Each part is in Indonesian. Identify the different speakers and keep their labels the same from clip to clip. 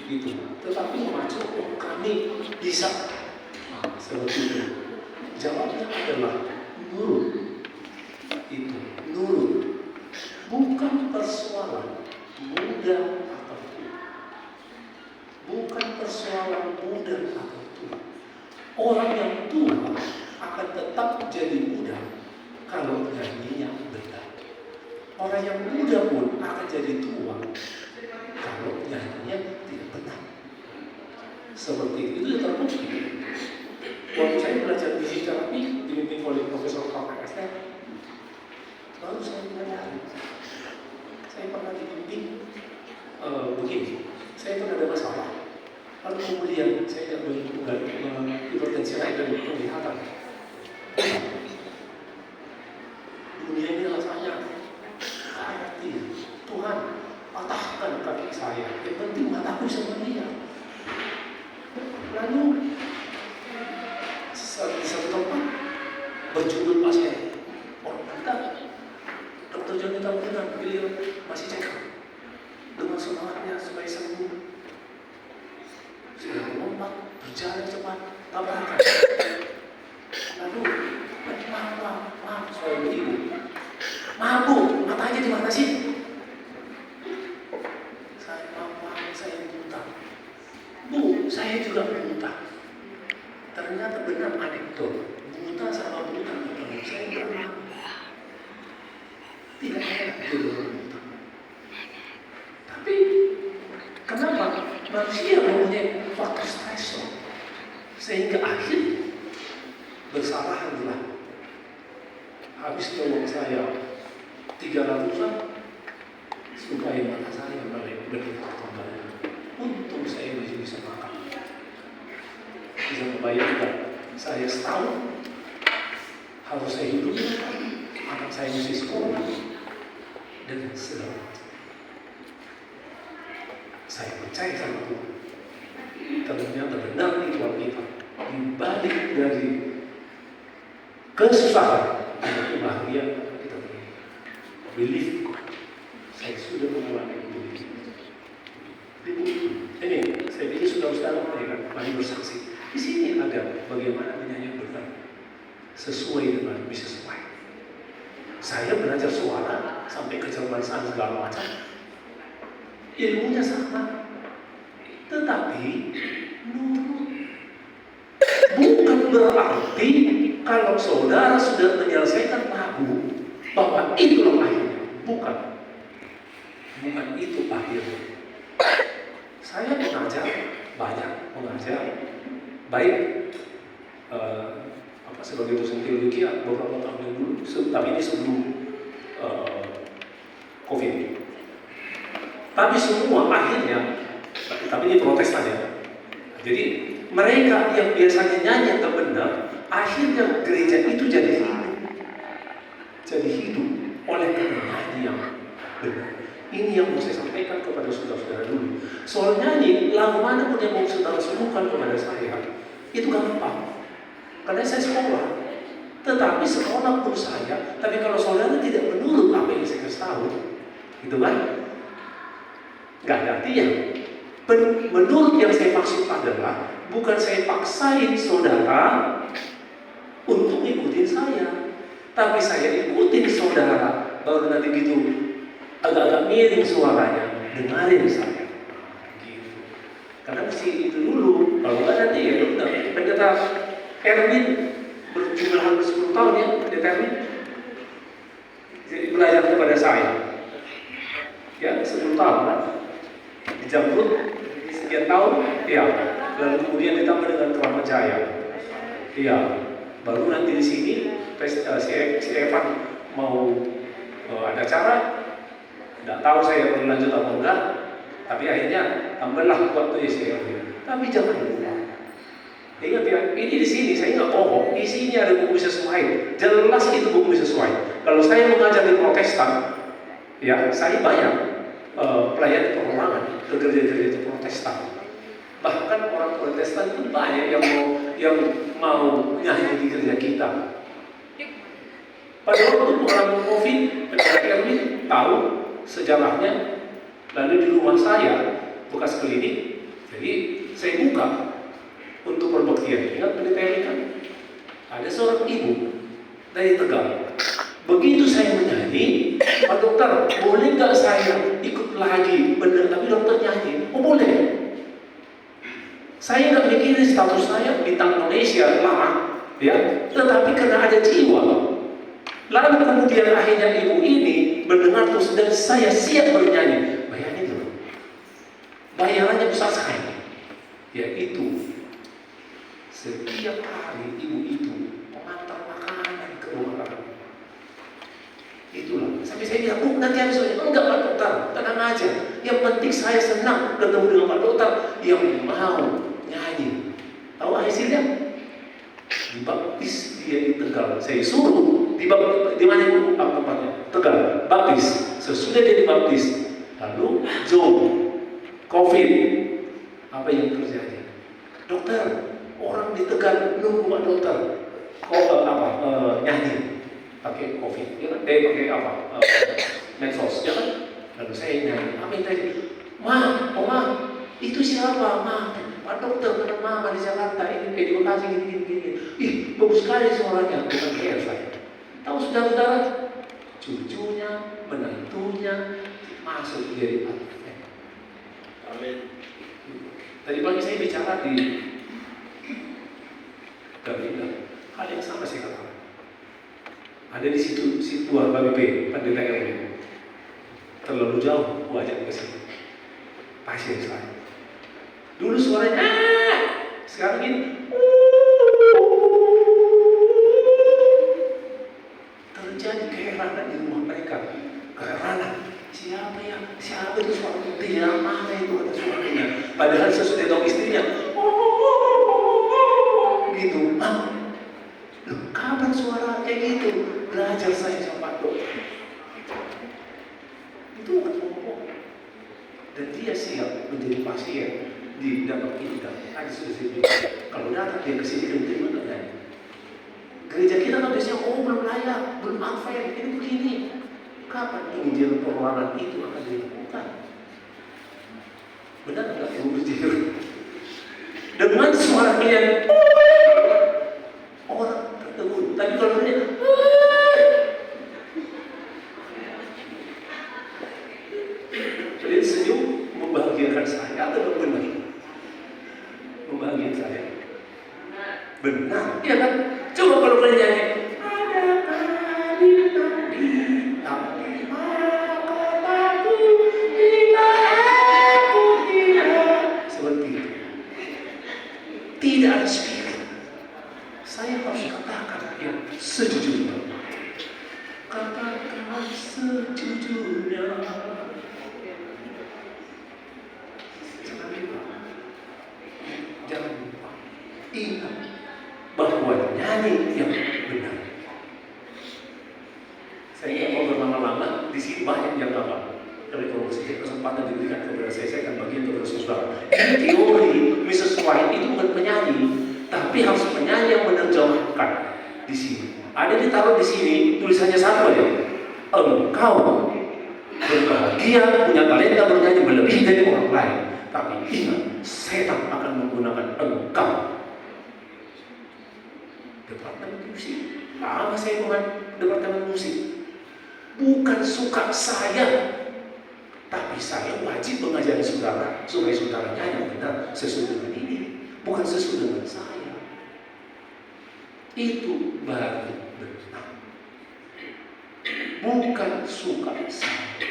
Speaker 1: gitu. Tetapi memacu, kami bisa seperti itu. Jawabnya adalah nurut. Itu nurut. Bukan persoalan muda atau tua. Bukan persoalan muda atau tua. Orang yang tua akan tetap jadi muda kalau nyanyinya benar. Orang yang muda pun akan jadi tua kalau nyanyinya tidak benar. Seperti itu terbukti. Waktu saya belajar musik terapi dibimbing oleh Profesor KPST, baru saya menyadari saya pernah dibimbing begini. Saya pernah ada masalah. Lalu kemudian saya hipertensi dan penglihatan. Dunia ini rasanya hati. Tuhan patahkan kaki saya. Yang penting mataku bisa melihat. Lalu di satu tempat berjudul pasien orang kita, dokter Joni Tambunan, beliau masih cekap dengan semangatnya supaya sembuh. Sudah melompat, berjalan cepat, tabrakan. Lalu, maaf, saya ibu. Maaf bu, matanya di mana sih? Saya buta. Bu, saya juga buta. Ternyata benar anekdot. Buta sama buta, saya pernah. Tidak enak dulu buta. Tapi, kenapa? Manusia mempunyai faktor stresor sehingga akhir bersalahanlah. Habis tolong saya 300-an supaya mata saya berdetak kembali. Untung saya masih bisa makan. Bisa membayangkan saya setahun harus saya hidup, anak saya masih sekolah dan segala macam. Saya percaya sama Tuhan. Ternyata benar itu kita. Di balik dari kesusahan ada kebahagiaan kita beri. Believe. Saya sudah mengalami itu. Ini saya pikir sudah mari bersaksi. Di sini ada bagaimana menyanyi benar sesuai dengan bisnis lain. Saya belajar suara sampai kecerdasan segala macam. Ilmunya sama, tetapi nurut. Bukan berarti kalau saudara sudah menyelesaikan lagu bahwa itulah akhirnya. Bukan itu akhirnya. Saya mengajar banyak, baik sebagai dosen teologi beberapa tahun yang dulu, tapi ini sebelum COVID. Tapi semua akhirnya, tapi ini Protestan ya. Jadi mereka yang biasanya nyanyi yang benar, akhirnya gereja itu jadi hidup oleh karena nyanyi yang benar. Ini yang mau saya sampaikan kepada saudara-saudara dulu. Soal nyanyi, lagu mana pun yang mau saudara serukan kepada saya, itu gampang. Karena saya sekolah. Tetapi sekolah pun saya, tapi kalau saudara tidak menurut apa yang saya kasih tahu, gitu kan? Nggak ada artinya. Menurut yang saya maksud adalah bukan saya paksain saudara untuk ikutin saya, tapi saya ikutin saudara. Baru nanti gitu agak-agak miring suaranya, dengarin saya. Gitu. Karena mesti itu dulu. Kalau nggak nanti ya udah. Pendeta Erwin berjumlah hampir 10 tahun ya, Pendeta Erwin. Jadi belajar kepada saya. Ya 10 tahun kan. Dijemput sekian tahun, ya. Lalu kemudian ditambah dengan Keramat Jaya, ya. Baru nanti di sini si Evan mau ada acara, tidak tahu saya berlanjut atau enggak, tapi akhirnya tambahlah waktu si Evan. Tapi jangan lupa, ingat ya, ini di sini saya nggak bohong, di sini ada buku sesuai, jelas itu buku sesuai. Kalau saya mengajar di Protestan, ya saya banyak pelayan perorangan ke gereja-gereja Protestan. Bahkan orang Protestan itu banyak yang mau nyanyi di gereja kita. Pada waktu orang COVID, Pendeta Erwin tahu sejarahnya. Lalu di rumah saya bekas klinik, Jadi saya buka untuk perbaktian. Ingat pendeta ini kan? Ada seorang ibu dari Tegal. Begitu saya menyanyi, Pak dokter, boleh nggak saya ikut lagi? Benar, tapi dokter nyanyi. Oh boleh. Saya nggak mikirin status saya bintang Indonesia lama, ya. Tetapi karena ada jiwa. Lalu kemudian akhirnya ibu ini mendengar terus dan saya siap bernyanyi. Bayangin dulu. Bayarannya besar sekali. Yaitu setiap hari ibu itu mengantar makanan ke rumah kami. Itulah. Sampai saya bilang, Bu, nanti habis ini. Enggak Pak Dokter, tenang aja. Yang penting saya senang ketemu dengan Pak Dokter yang mau nyanyi. Tahu hasilnya? Dibaptis dia di Tegal. Saya suruh di mana itu tempatnya? Tegal. Baptis. Sesudah dia dibaptis, lalu Zoom, COVID. Apa yang terjadi? Dokter, orang di Tegal nunggu Pak Dokter. Nyanyi pakai COVID, ya kan? Pakai apa? Medsos, ya kan? Lalu saya nyanyi, apa yang tadi? Ma, itu siapa? Ma, Pak Dokter, karena Mama di Jakarta, ini di Bekasi, gini. Ih, bagus sekali suaranya, bukan kayak saya. Tahu saudara-saudara, cucunya, menantunya masuk jadi Advent. Amin. Tadi pagi saya bicara di Gabina, hal yang sama saya katakan. Ada di situ HBP, pendeta RW. Terlalu jauh, wajah ke sini. Pasien saya. Dulu suaranya, sekarang ini. Terjadi keheranan di rumah mereka. Keheranan. Siapa itu suara putih? Yang mana itu kata suaranya? Padahal sesudah tahu istrinya. Gitu. Loh, kapan suara kayak gitu? Belajar saya sama Pak Dokter. Itu bukan ngomong. Dan dia siap menjadi pasien di dalam kita. Tadi sudah saya bilang, kalau datang dia kesini kan terima kan? Gereja kita kan biasanya, belum layak, belum Advent, ini begini. Kapan Injil peruangan itu akan dilakukan? Benar nggak yang berjujur? Dengan suara kalian, orang tertegun. Tapi kalau dia kalian senyum membahagiakan saya atau benar? Membahagiakan saya. Benar, iya kan? Coba kalau kalian nyanyi. Tidak ada spirit. Saya harus katakan yang sejujurnya. Katakan sejujurnya. Jangan lupa. Ingat bahwa nyanyi yang benar. Saya tidak mau berlama-lama. Di sini banyak yang apa? Kalau kesempatan diberikan kepada saya akan bagian kepada saudara. Ini teori Mrs. White itu bukan penyanyi, tapi harus penyanyi yang menerjemahkan di sini. Ada ditaruh di sini tulisannya satu aja. Engkau berbahagia, punya talenta bernyanyi melebihi dari orang lain. Tapi ingat, setan akan menggunakan engkau. Departemen musik. Lama saya bukan departemen musik. Bukan suka saya. Tapi saya wajib mengajari saudara supaya saudaranya yang benar sesuai dengan ini, bukan sesuai dengan saya. Itu baru benar. Bukan suka saya.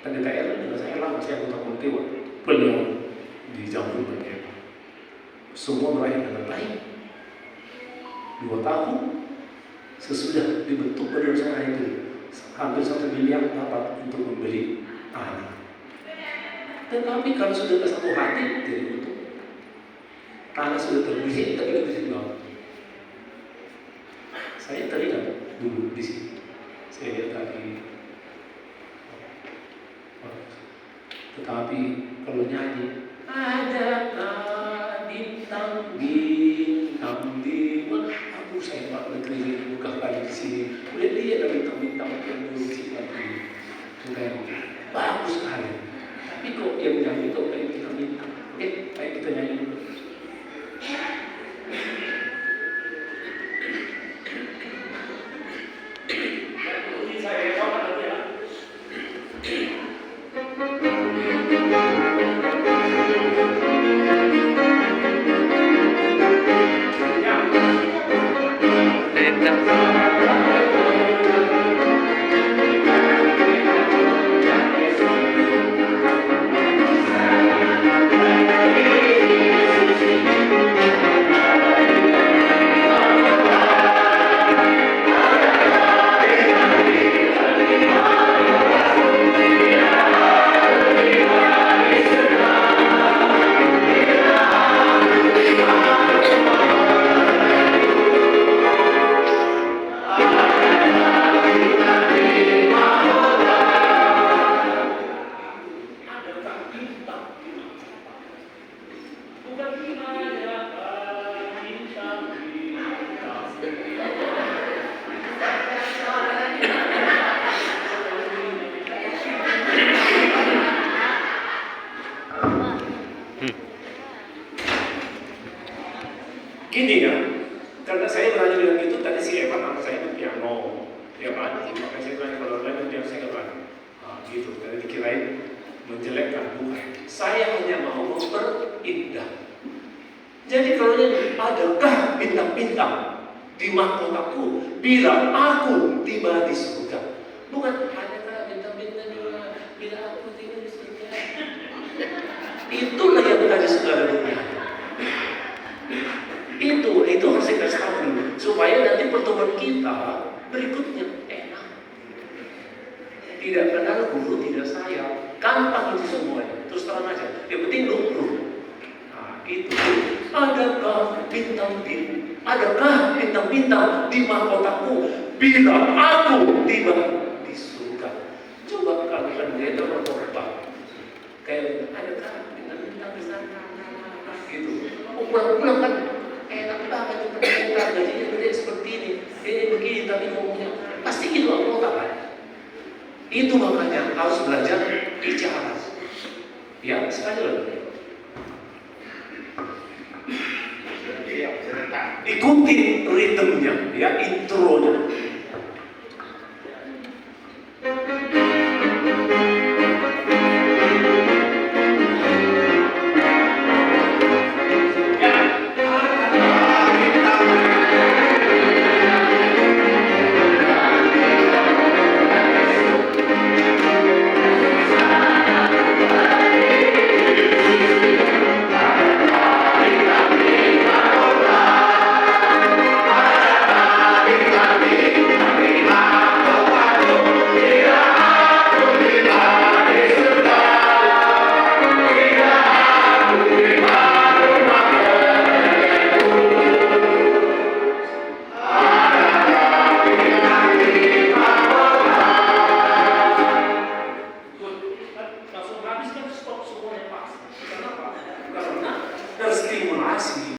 Speaker 1: Pendeta Erwin dengan saya lama, saya anggota komite beliau di Jambu Bagian. Semua berakhir dengan baik. 2 tahun sesudah dibentuk badan saya itu hampir 1 miliar dapat untuk membeli tanah. Tetapi kalau sudah ke satu hati, jadi untuk tanah sudah terbeli, tapi tidak bisa dibangun. Saya teringat dulu di sini. Saya lihat tadi. Tetapi kalau nyanyi, adakah bintang-bintang di mana? Aku saya Pak Menteri buka kali di sini. Udah lihat ada bintang-bintang yang musik lagi. Bagus sekali. Tapi kok yang nyanyi itu kayak bintang-bintang. Oke, baik kita nyanyi dulu. Gini ya, karena saya berani bilang gitu, tadi si Evan sama saya itu piano, ya kan? Makanya saya bilang kalau lain piano saya nggak berani. Gitu, tadi dikirain menjelekkan, bukan. Saya hanya mau memperindah. Jadi kalau adakah bintang-bintang di mahkotaku bila aku tiba di surga? Bukan adakah bintang-bintang bila aku tiba di surga? Itulah yang ada saudara dunia. Itu harus kita kasih tahu dulu, supaya nanti pertemuan kita berikutnya enak. Tidak kenal guru, tidak saya, gampang itu semuanya. Terus terang aja, yang penting dulu. Itu adakah bintang-bintang di mahkotaku bila aku tiba di surga? Coba kalian lihat berkorban. Kayak adakah bintang-bintang di sana? Gitu. Pulang-pulang kan enak banget itu pertanyaan gajinya gede seperti ini begini tapi ngomongnya pasti itu anggota kan. Itu makanya harus belajar bicara. Ya sekali lagi. Ikuti ritmenya, ya intronya.